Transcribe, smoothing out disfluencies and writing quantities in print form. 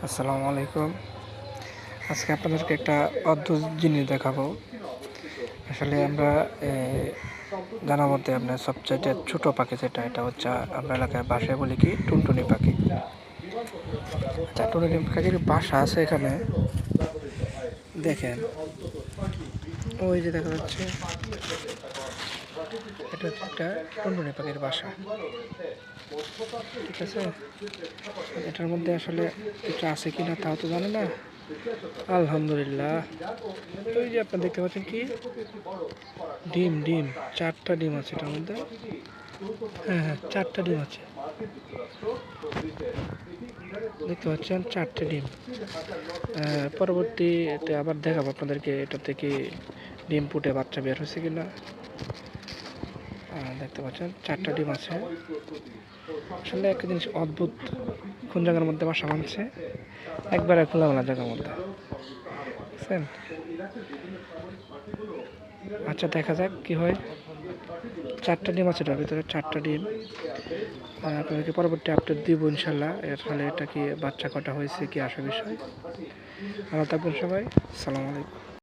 আসসালামু আলাইকুম। আজকে আপনাদেরকে একটা অদ্ভুত জিনিস দেখাবো। আসলে আমরা জানা মতে আপনার সবচাইতে ছোট পাখি যেটা, এটা হচ্ছে আমরা এলাকায় বাসায় বলি কি টুনটুনি পাখি। আচ্ছা, টুনটুনি পাখির বাসা আছে এখানে, দেখেন ওই যে দেখা যাচ্ছে, এটা হচ্ছে একটা টুনটুনি পাখির বাসা। ঠিক আছে, এটার মধ্যে আসলে কিছু আছে কিনা তাও তো জানে না। আলহামদুলিল্লাহ, ওই যে আপনার দেখতে পাচ্ছেন কি ডিম ডিম 4টা ডিম আছে এটার মধ্যে। হ্যাঁ হ্যাঁ, 4টা ডিম আছে, দেখতে পাচ্ছেন 4টে ডিম। পরবর্তীতে আবার দেখাবো আপনাদেরকে এটা থেকে ডিম ফুটে বাচ্চা বের হয়েছে কিনা। দেখতে পাচ্ছেন 4টা ডিম আছে। আসলে একটা জিনিস অদ্ভুত, কোন জায়গার মধ্যে বাসা বাঁধছে, একবারে খোলামেলা জায়গার মধ্যে, বুঝছেন? আচ্ছা, দেখা যাক কি হয়। 4টা ডিম আছে এটার ভিতরে, 4টা ডিম। আপনাদেরকে পরবর্তী আপডেট দিব ইনশাল্লাহ। আসলে এটা কি বাচ্চা কটা হয়েছে কি আসে বিষয়। ভালো থাকবেন সবাই, আসসালামু আলাইকুম।